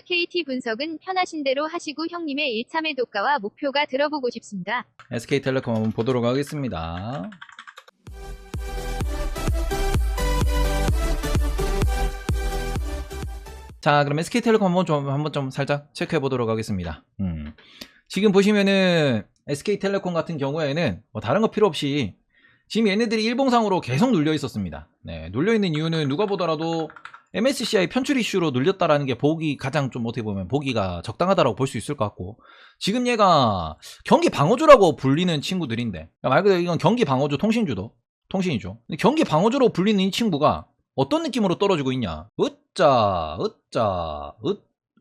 KT 분석은 편하신 대로 하시고 형님의 1차 매도가와 목표가 들어보고 싶습니다. SK텔레콤 한번 보도록 하겠습니다. 자, 그럼 SK텔레콤 한번 좀 살짝 체크해 보도록 하겠습니다. 지금 보시면은 SK텔레콤 같은 경우에는 뭐 다른 거 필요 없이 지금 얘네들이 일봉상으로 계속 눌려 있었습니다. 네, 눌려 있는 이유는 누가 보더라도 MSCI 편출 이슈로 눌렸다라는 게 보기 가장 좀 어떻게 보면 보기가 적당하다라고 볼 수 있을 것 같고, 지금 얘가 경기 방어주라고 불리는 친구들인데, 말 그대로 이건 경기 방어주 통신이죠. 근데 경기 방어주로 불리는 이 친구가 어떤 느낌으로 떨어지고 있냐?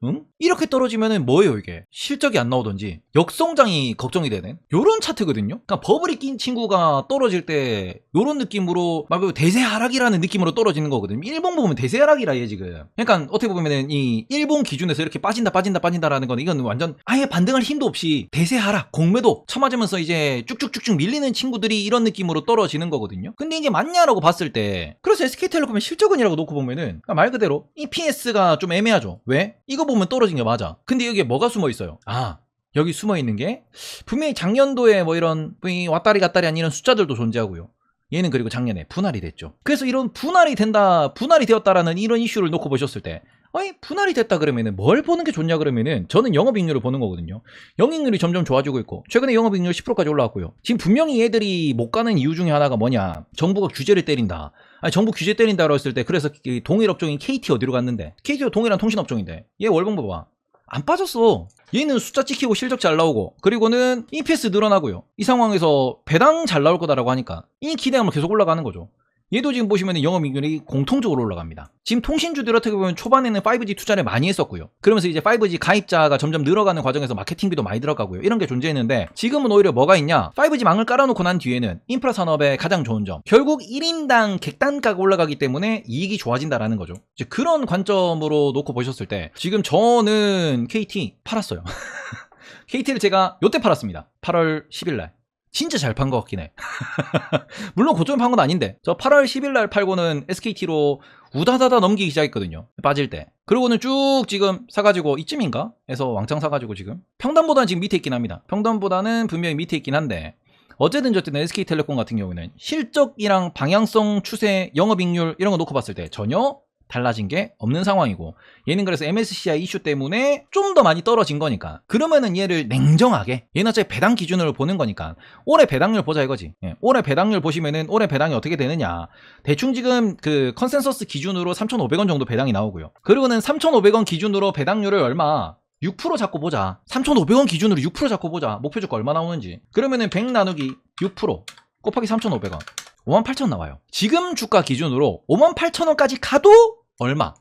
응? 이렇게 떨어지면은 뭐예요 이게? 실적이 안 나오던지 역성장이 걱정이 되는 요런 차트거든요. 그러니까 버블이 낀 친구가 떨어질 때 요런 느낌으로 막 대세 하락이라는 느낌으로 떨어지는 거거든요. 일본 보면 대세 하락이라 얘 지금. 그러니까 어떻게 보면은 이 일본 기준에서 이렇게 빠진다라는 건 이건 완전 아예 반등할 힘도 없이 대세 하락, 공매도 쳐맞으면서 이제 쭉쭉쭉쭉 밀리는 친구들이 이런 느낌으로 떨어지는 거거든요. 근데 이게 맞냐라고 봤을 때, 그래서 SK텔레콤의 실적은이라고 놓고 보면은 그러니까 말 그대로 EPS가 좀 애매하죠. 왜? 이거 보면 떨어진 게 맞아. 근데 여기에 뭐가 숨어 있어요? 아, 여기 숨어 있는 게 분명히 작년도에 뭐 이런 왔다리 갔다리 한 이런 숫자들도 존재하고요. 얘는 그리고 작년에 분할이 됐죠. 그래서 이런 분할이 되었다라는 이런 이슈를 놓고 보셨을 때, 분할이 됐다 그러면은 뭘 보는 게 좋냐 그러면은 저는 영업이익률을 보는 거거든요. 영업이익률이 점점 좋아지고 있고, 최근에 영업이익률 10%까지 올라왔고요. 지금 분명히 얘들이 못 가는 이유 중에 하나가 뭐냐? 정부가 규제를 때린다. 아니, 정부 규제 때린다고 했을 때, 그래서 동일 업종인 KT 어디로 갔는데? KT가 동일한 통신 업종인데 얘 월봉 봐봐, 안 빠졌어. 얘는 숫자 찍히고 실적 잘 나오고, 그리고는 EPS 늘어나고요. 이 상황에서 배당 잘 나올 거다라고 하니까 이 기대감을 계속 올라가는 거죠. 얘도 지금 보시면 영업이익률이 공통적으로 올라갑니다. 지금 통신주들 어떻게 보면 초반에는 5G 투자를 많이 했었고요. 그러면서 이제 5G 가입자가 점점 늘어가는 과정에서 마케팅비도 많이 들어가고요. 이런 게 존재했는데, 지금은 오히려 뭐가 있냐? 5G 망을 깔아놓고 난 뒤에는 인프라 산업의 가장 좋은 점, 결국 1인당 객단가가 올라가기 때문에 이익이 좋아진다라는 거죠. 이제 그런 관점으로 놓고 보셨을 때 지금 저는 KT 팔았어요. KT를 제가 요때 팔았습니다. 8월 10일날. 진짜 잘 판 것 같긴 해. 물론 고점에 판 건 아닌데, 저 8월 10일날 팔고는 SKT로 우다다다 넘기기 시작했거든요. 빠질 때. 그리고는 쭉 지금 사가지고 이쯤인가? 에서 왕창 사가지고 지금 평단보다는 지금 밑에 있긴 합니다. 평단보다는 분명히 밑에 있긴 한데, 어쨌든 저쨌든 SK텔레콤 같은 경우에는 실적이랑 방향성, 추세, 영업이익률 이런 거 놓고 봤을 때 전혀 달라진 게 없는 상황이고, 얘는 그래서 MSCI 이슈 때문에 좀 더 많이 떨어진 거니까, 그러면은 얘를 냉정하게, 얘는 어차피 배당 기준으로 보는 거니까 올해 배당률 보자 이거지. 올해 배당률 보시면은 올해 배당이 어떻게 되느냐, 대충 지금 그 컨센서스 기준으로 3,500원 정도 배당이 나오고요. 그리고는 3,500원 기준으로 배당률을 얼마 6% 잡고 보자. 3,500원 기준으로 6% 잡고 보자. 목표 주가 얼마 나오는지. 그러면은 100 나누기 6% 곱하기 3,500원 58,000 나와요. 지금 주가 기준으로 58,000원까지 가도 얼마?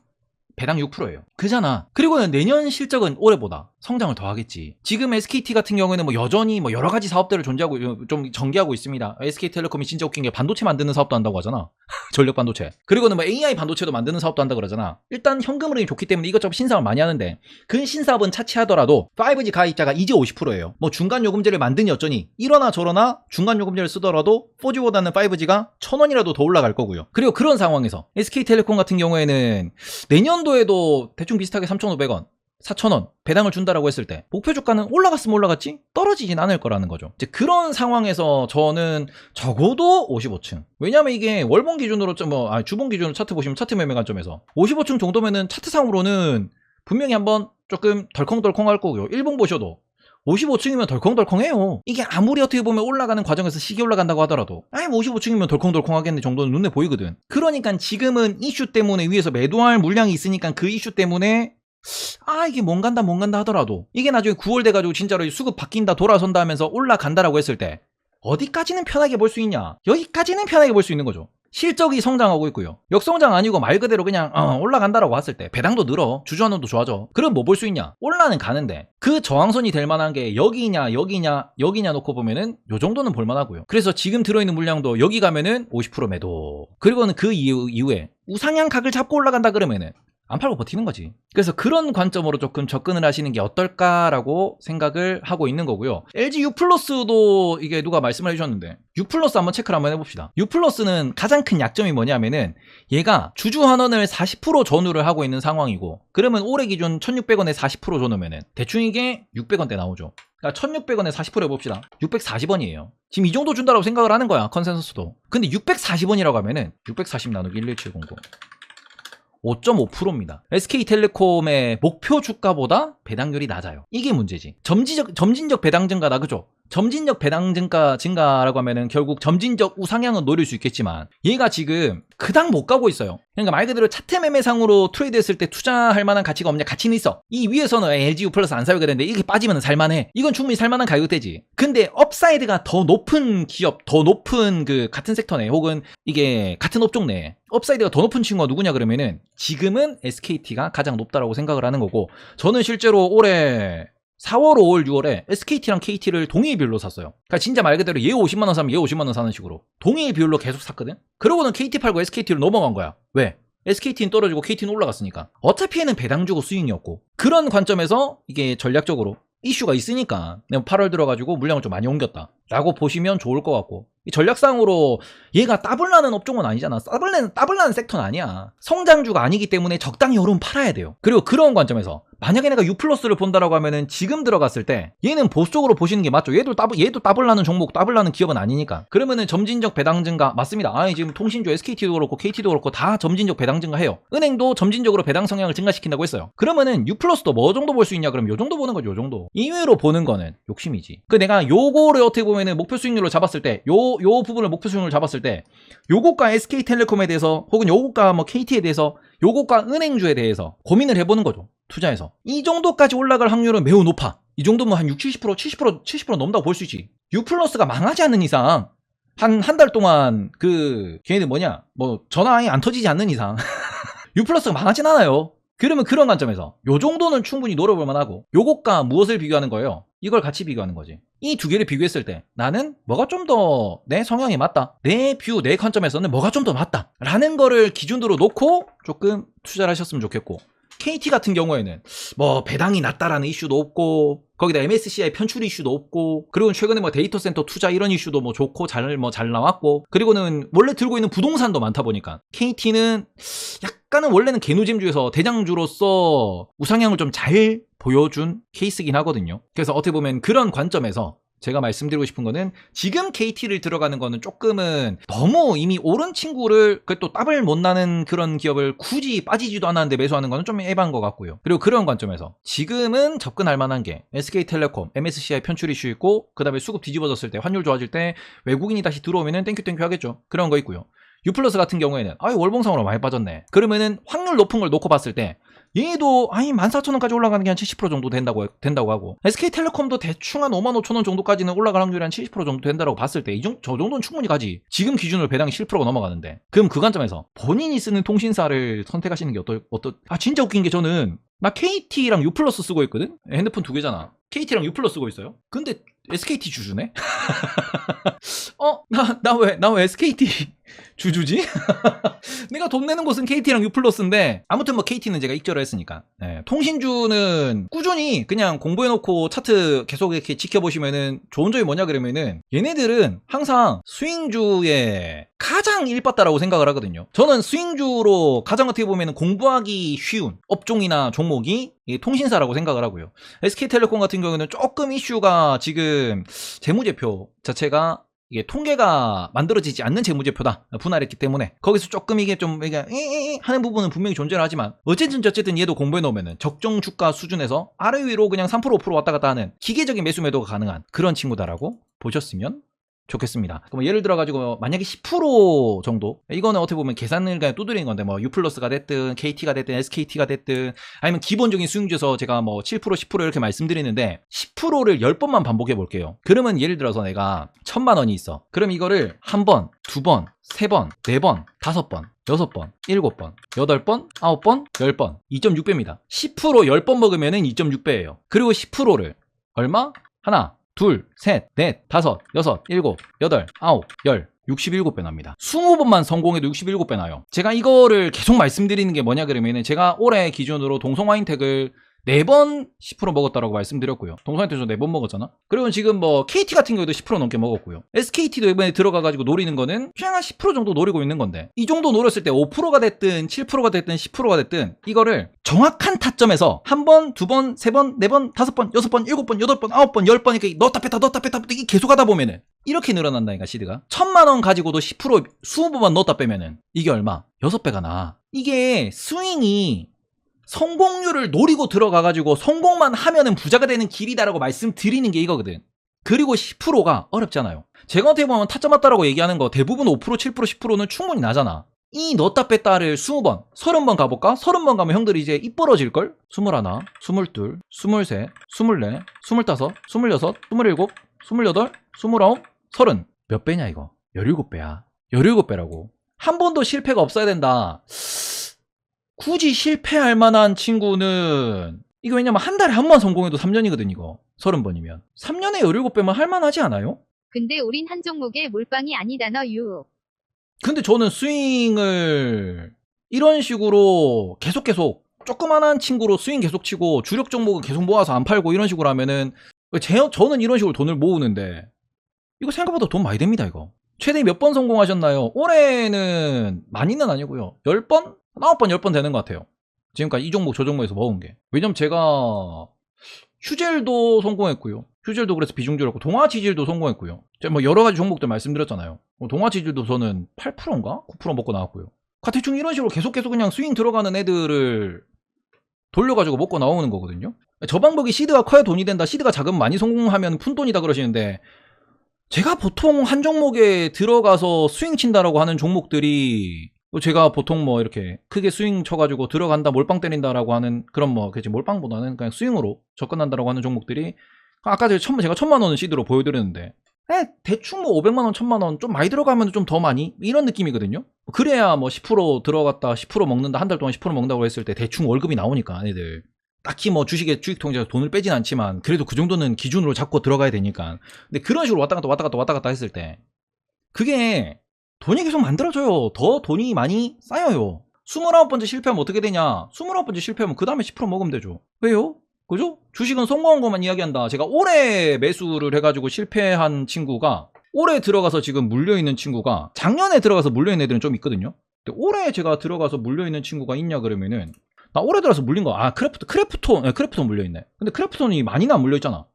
배당 6%예요. 그잖아. 그리고는 내년 실적은 올해보다 성장을 더 하겠지. 지금 SKT 같은 경우에는 뭐 여전히 뭐 여러 가지 사업들을 존재하고 좀 전개하고 있습니다. SK텔레콤이 진짜 웃긴 게 반도체 만드는 사업도 한다고 하잖아. 전력 반도체. 그리고는 뭐 AI 반도체도 만드는 사업도 한다고 그러잖아. 일단 현금 흐름이 좋기 때문에 이것저것 신사업을 많이 하는데, 그 신사업은 차치하더라도 5G 가입자가 이제 50%예요. 뭐 중간 요금제를 만드니 어쩌니 이러나 저러나 중간 요금제를 쓰더라도 4G보다는 5G가 1,000원이라도 더 올라갈 거고요. 그리고 그런 상황에서 SK텔레콤 같은 경우에는 내년도에도 대충 비슷하게 3,500원 4,000원 배당을 준다라고 했을 때 목표 주가는 올라갔으면 올라갔지 떨어지진 않을 거라는 거죠. 이제 그런 상황에서 저는 적어도 55층, 왜냐면 이게 월봉 기준으로 주봉 기준으로 차트 보시면 차트 매매 관점에서 55층 정도면은 차트상으로는 분명히 한번 조금 덜컹덜컹할 거고요. 일봉 보셔도 55층이면 덜컹덜컹해요. 이게 아무리 어떻게 보면 올라가는 과정에서 시기 올라간다고 하더라도 55층이면 덜컹덜컹하겠네 정도는 눈에 보이거든. 그러니까 지금은 이슈 때문에 위에서 매도할 물량이 있으니까 그 이슈 때문에 이게 못 간다 하더라도, 이게 나중에 9월 돼가지고 진짜로 수급 바뀐다 돌아선다 하면서 올라간다라고 했을 때 어디까지는 편하게 볼 수 있냐? 여기까지는 편하게 볼 수 있는 거죠. 실적이 성장하고 있고요. 역성장 아니고 말 그대로 그냥 올라간다라고 했을 때 배당도 늘어, 주주환원도 좋아져. 그럼 뭐 볼 수 있냐? 올라는 가는데 그 저항선이 될 만한 게 여기냐 놓고 보면은 요 정도는 볼만하고요. 그래서 지금 들어있는 물량도 여기 가면은 50% 매도. 그리고는 그 이후에 우상향 각을 잡고 올라간다 그러면은 안 팔고 버티는 거지. 그래서 그런 관점으로 조금 접근을 하시는 게 어떨까라고 생각을 하고 있는 거고요. LG U 플러스도 이게 누가 말씀을 해주셨는데 U 플러스 한번 체크를 한번 해봅시다. U 플러스는 가장 큰 약점이 뭐냐면은 얘가 주주환원을 40% 전후를 하고 있는 상황이고, 그러면 올해 기준 1,600원에 40% 전후면은 대충 이게 600원대 나오죠. 그러니까 1,600원에 40% 해봅시다. 640원이에요. 지금 이 정도 준다라고 생각을 하는 거야, 컨센서스도. 근데 640원이라고 하면은 640 나누기 11700 5.5%입니다. SK텔레콤의 목표 주가보다 배당률이 낮아요. 이게 문제지. 점진적 배당 증가다, 그죠? 점진적 배당 증가라고 하면은 결국 점진적 우상향은 노릴 수 있겠지만 얘가 지금 그닥 못 가고 있어요. 그러니까 말 그대로 차트 매매상으로 트레이드했을 때 투자할 만한 가치가 없냐? 가치는 있어. 이 위에서는 LG U 플러스 안 사게 되는데 이게 빠지면 살만해. 이건 충분히 살만한 가격대지. 근데 업사이드가 더 높은 기업, 더 높은 그 같은 섹터 내 혹은 이게 같은 업종 내에 업사이드가 더 높은 친구가 누구냐 그러면은 지금은 SKT가 가장 높다라고 생각을 하는 거고, 저는 실제로 올해 4월, 5월, 6월에 SKT랑 KT를 동일 비율로 샀어요. 그러니까 진짜 말 그대로 얘 50만원 사면 얘 50만원 사는 식으로 동일 비율로 계속 샀거든? 그러고는 KT 팔고 SKT로 넘어간 거야. 왜? SKT는 떨어지고 KT는 올라갔으니까. 어차피 얘는 배당 주고 수익이 없고, 그런 관점에서 이게 전략적으로 이슈가 있으니까 내가 8월 들어가지고 물량을 좀 많이 옮겼다 라고 보시면 좋을 것 같고, 이 전략상으로 얘가 따블나는 업종은 아니잖아. 따블나는 섹터는 아니야. 성장주가 아니기 때문에 적당히 오르면 팔아야 돼요. 그리고 그런 관점에서 만약에 내가 U 플러스를 본다라고 하면은 지금 들어갔을 때 얘는 보수적으로 보시는 게 맞죠. 얘도 따블나는 종목, 따블나는 기업은 아니니까. 그러면은 점진적 배당 증가 맞습니다. 아니 지금 통신주 SKT도 그렇고 KT도 그렇고 다 점진적 배당 증가해요. 은행도 점진적으로 배당 성향을 증가시킨다고 했어요. 그러면은 U 플러스도 뭐 정도 볼 수 있냐? 그럼 요 정도 보는 거죠. 요 정도. 이외로 보는 거는 욕심이지. 그 내가 요거를 어떻게 보면은 목표 수익률로 잡았을 때 요 부분을 목표 수익률로 잡았을 때 요것과 SK텔레콤에 대해서 혹은 요것과 뭐 KT에 대해서 요것과 은행주에 대해서 고민을 해보는 거죠. 투자해서 이 정도까지 올라갈 확률은 매우 높아. 이 정도면 한 60, 70% 넘는다고 볼 수 있지. U 플러스가 망하지 않는 이상 한 달 동안 그 걔네들 뭐 전화이 안 터지지 않는 이상 U 플러스가 망하진 않아요. 그러면 그런 관점에서 요 정도는 충분히 노려볼 만하고, 요것과 무엇을 비교하는 거예요? 이걸 같이 비교하는 거지. 이 두 개를 비교했을 때 나는 뭐가 좀 더 내 성향에 맞다, 내 뷰, 내 관점에서는 뭐가 좀 더 맞다 라는 거를 기준으로 놓고 조금 투자를 하셨으면 좋겠고, KT 같은 경우에는 뭐 배당이 낮다라는 이슈도 없고, 거기다 MSCI 편출 이슈도 없고, 그리고 최근에 뭐 데이터 센터 투자 이런 이슈도 뭐 좋고 잘 나왔고, 그리고는 원래 들고 있는 부동산도 많다 보니까 KT는 약간은 원래는 개노잼주에서 대장주로서 우상향을 좀 잘 보여준 케이스긴 하거든요. 그래서 어떻게 보면 그런 관점에서 제가 말씀드리고 싶은 거는 지금 KT를 들어가는 거는 조금은 너무 이미 오른 친구를 또 따블 못 나는 그런 기업을 굳이 빠지지도 않았는데 매수하는 거는 좀 에바인 것 같고요. 그리고 그런 관점에서 지금은 접근할 만한 게 SK텔레콤, MSCI 편출 이슈 있고, 그 다음에 수급 뒤집어졌을 때 환율 좋아질 때 외국인이 다시 들어오면은 땡큐 하겠죠. 그런 거 있고요. U 플러스 같은 경우에는 월봉상으로 많이 빠졌네. 그러면은 확률 높은 걸 놓고 봤을 때 얘도 14,000원까지 올라가는 게 한 70% 정도 된다고 하고, SK텔레콤도 대충 한 55,000원 정도까지는 올라갈 확률이 한 70% 정도 된다고 봤을 때 저 정도는 충분히 가지. 지금 기준으로 배당이 7%가 넘어가는데. 그럼 그 관점에서 본인이 쓰는 통신사를 선택하시는 게 진짜 웃긴 게, 저는 나 KT랑 U 플러스 쓰고 있거든? 핸드폰 두 개잖아. KT랑 U 플러스 쓰고 있어요. 근데 SKT 주주네? 나 왜 SKT 주주지? 내가 돈 내는 곳은 KT랑 U 플러스인데, 아무튼 뭐 KT는 제가 익절을 했으니까. 네. 통신주는 꾸준히 그냥 공부해놓고 차트 계속 이렇게 지켜보시면은 좋은 점이 뭐냐 그러면은, 얘네들은 항상 스윙주에 가장 일봤다라고 생각을 하거든요. 저는 스윙주로 가장 어떻게 보면은 공부하기 쉬운 업종이나 종목이 이 통신사라고 생각을 하고요. SK텔레콤 같은 경우는 조금 이슈가 지금 재무제표 자체가 이게 통계가 만들어지지 않는 재무제표다 분할했기 때문에 거기서 조금 이게 좀 하는 부분은 분명히 존재를 하지만, 어쨌든 얘도 공부해 놓으면은 적정 주가 수준에서 아래 위로 그냥 3% 5% 왔다 갔다 하는 기계적인 매수 매도가 가능한 그런 친구다라고 보셨으면 좋겠습니다. 그럼 예를 들어가지고 만약에 10% 정도, 이거는 어떻게 보면 계산을 그냥 두드리는 건데, 뭐 U 플러스가 됐든 KT가 됐든 SKT가 됐든 아니면 기본적인 수익주에서 제가 뭐 7% 10% 이렇게 말씀드리는데, 10%를 10번만 반복해 볼게요. 그러면 예를 들어서 내가 1,000만 원이 있어. 그럼 이거를 1번, 2번, 3번, 4번, 5번, 6번, 7번, 8번, 9번, 10번, 2.6배입니다. 10% 10번 먹으면은 2.6배예요. 그리고 10%를 얼마? 하나, 둘, 셋, 넷, 다섯, 여섯, 일곱, 여덟, 아홉, 열. 67배 납니다. 20번만 성공해도 67배 나요. 제가 이거를 계속 말씀드리는 게 뭐냐 그러면은 제가 올해 기준으로 동성와인택을 4번 10% 먹었다라고 말씀드렸고요. 동성와인택 저 4번 먹었잖아. 그리고 지금 뭐 KT 같은 경우도 10% 넘게 먹었고요. SKT도 이번에 들어가가지고 노리는 거는 그냥 한 10% 정도 노리고 있는 건데, 이 정도 노렸을 때 5%가 됐든 7%가 됐든 10%가 됐든 이거를 정확한 타점에서 한 번, 두 번, 세 번, 네 번, 5번, 6번, 7번, 8번, 9번, 10번 이렇게 넣었다 뺐다 이게 계속 하다 보면은 이렇게 늘어난다니까 시드가. 1000만원 가지고도 10% 20번만 넣었다 빼면은 이게 얼마? 6배가 나. 이게 스윙이 성공률을 노리고 들어가가지고 성공만 하면은 부자가 되는 길이다라고 말씀드리는 게 이거거든. 그리고 10%가 어렵잖아요. 제가 어떻게 보면 타점 맞다라고 얘기하는 거 대부분 5%, 7%, 10%는 충분히 나잖아. 이 넣었다 뺐다를 20번, 30번 가볼까? 30번 가면 형들이 이제 입 벌어질걸? 21, 22, 23, 24, 25, 26, 27, 28, 29, 30. 몇 배냐 이거? 17배야. 17배라고. 한 번도 실패가 없어야 된다. 굳이 실패할 만한 친구는 이거 왜냐면 한 달에 한 번 성공해도 3년이거든 이거. 30번이면 3년에 17배면 할만하지 않아요? 근데 우린 한 종목에 몰빵이 아니다너 유. 근데 저는 스윙을 이런 식으로 계속 조그만한 친구로 스윙 계속 치고 주력 종목은 계속 모아서 안 팔고 이런 식으로 하면은 저는 이런 식으로 돈을 모으는데 이거 생각보다 돈 많이 됩니다 이거. 최대 몇 번 성공하셨나요? 올해는 많이는 아니고요. 10번? 9번, 10번 되는 것 같아요. 지금까지 이 종목, 저 종목에서 먹은 게. 왜냐면 제가 휴젤도 성공했고요. 휴젤도 그래서 비중줄였고, 동아지질도 성공했고요. 제가 뭐 여러 가지 종목들 말씀드렸잖아요. 동아지질도 저는 8%인가? 9% 먹고 나왔고요. 대충 이런 식으로 계속 그냥 스윙 들어가는 애들을 돌려가지고 먹고 나오는 거거든요. 저 방법이 시드가 커야 돈이 된다. 시드가 작으면 많이 성공하면 푼돈이다 그러시는데, 제가 보통 한 종목에 들어가서 스윙 친다라고 하는 종목들이 제가 보통 뭐 이렇게 크게 스윙 쳐가지고 들어간다 몰빵 때린다라고 하는 그런 뭐 그치 몰빵보다는 그냥 스윙으로 접근한다라고 하는 종목들이 아까 제가 1000만원은 시드로 보여드렸는데 대충 뭐 500만원 1000만원 좀 많이 들어가면 좀 더 많이 이런 느낌이거든요. 그래야 뭐 10% 들어갔다 10% 먹는다 한 달 동안 10% 먹는다고 했을 때 대충 월급이 나오니까 애들 딱히 뭐 주식에 주식통장에서 돈을 빼진 않지만 그래도 그 정도는 기준으로 잡고 들어가야 되니까. 근데 그런 식으로 왔다 갔다 했을 때 그게 돈이 계속 만들어져요. 더 돈이 많이 쌓여요. 29번째 실패하면 어떻게 되냐? 29번째 실패하면 그 다음에 10% 먹으면 되죠. 왜요? 그죠? 주식은 성공한 것만 이야기한다. 제가 올해 매수를 해가지고 실패한 친구가 올해 들어가서 지금 물려있는 친구가 작년에 들어가서 물려있는 애들은 좀 있거든요. 근데 올해 제가 들어가서 물려있는 친구가 있냐 그러면은 나 올해 들어서 물린 거 크래프톤 물려있네. 근데 크래프톤이 많이는 안 물려있잖아.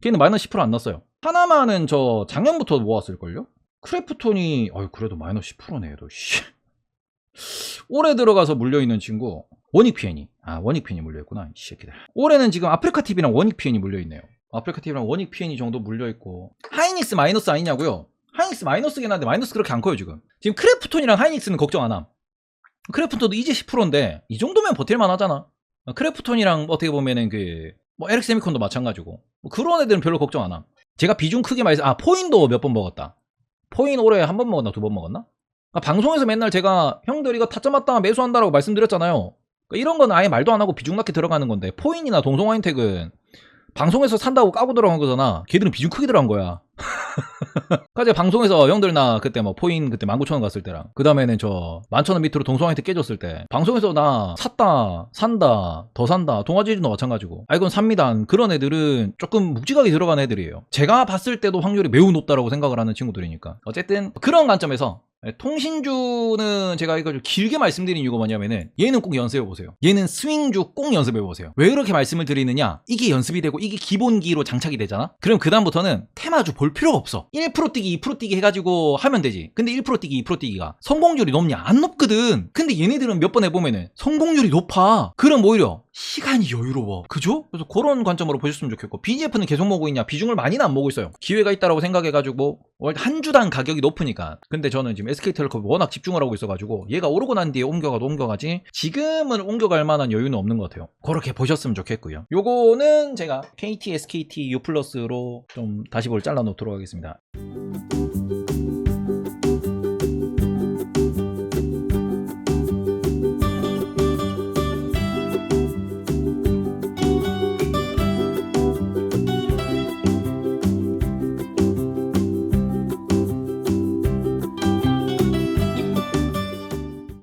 걔는 마이너스 10% 안 났어요. 하나만은 저 작년부터 모았을걸요? 크래프톤이 그래도 마이너스 10%네 얘도. 올해 들어가서 물려있는 친구 원익PN이 원익PN이 물려있구나 이 새끼들. 올해는 지금 아프리카TV랑 원익PN이 물려있네요. 아프리카TV랑 원익PN이 정도 물려있고 하이닉스 마이너스 아니냐고요? 하이닉스 마이너스긴 한데 마이너스 그렇게 안 커요 지금. 지금 크래프톤이랑 하이닉스는 걱정 안 함. 크래프톤도 이제 10%인데 이 정도면 버틸만 하잖아. 크래프톤이랑 어떻게 보면은 뭐 LX세미콘도 마찬가지고 뭐 그런 애들은 별로 걱정 안 함. 제가 비중 크게 포인도 몇 번 먹었다. 포인 올해 한 번 먹었나 2번 먹었나? 방송에서 맨날 제가 형들 이거 타점 맞다가 매수한다라고 말씀드렸잖아요. 이런 건 아예 말도 안 하고 비중 낮게 들어가는 건데 포인이나 동성와인택은 방송에서 산다고 까고 들어간 거잖아. 걔들은 비중 크게 들어간 거야. 제가 방송에서 형들 나 그때 뭐 포인 그때 19,000원 갔을 때랑 그 다음에는 저 11,000원 밑으로 동성화이트 깨졌을 때 방송에서 나 샀다 산다 더 산다 동아지진도 마찬가지고 이건 삽니다 그런 애들은 조금 묵직하게 들어간 애들이에요. 제가 봤을 때도 확률이 매우 높다라고 생각을 하는 친구들이니까 어쨌든 그런 관점에서 통신주는 제가 이거 좀 길게 말씀드린 이유가 뭐냐면은 얘는 꼭 연습해보세요. 얘는 스윙주 꼭 연습해보세요. 왜 그렇게 말씀을 드리느냐, 이게 연습이 되고 이게 기본기로 장착이 되잖아. 그럼 그 다음부터는 테마주 볼 필요가 없어. 1% 뛰기 2% 뛰기 해가지고 하면 되지. 근데 1% 뛰기 2% 뛰기가 성공률이 높냐? 안 높거든. 근데 얘네들은 몇 번 해보면은 성공률이 높아. 그럼 오히려 시간이 여유로워. 그죠? 그래서 그런 관점으로 보셨으면 좋겠고, BGF는 계속 먹고 있냐? 비중을 많이는 안 먹고 있어요. 기회가 있다라고 생각해가지고 한 주당 가격이 높으니까. 근데 저는 지금 SK텔레콤 워낙 집중을 하고 있어가지고 얘가 오르고 난 뒤에 옮겨가지 지금은 옮겨갈 만한 여유는 없는 것 같아요. 그렇게 보셨으면 좋겠고요. 요거는 제가 KT, SKT, U+로 좀 다시 볼 잘라 놓도록 하겠습니다.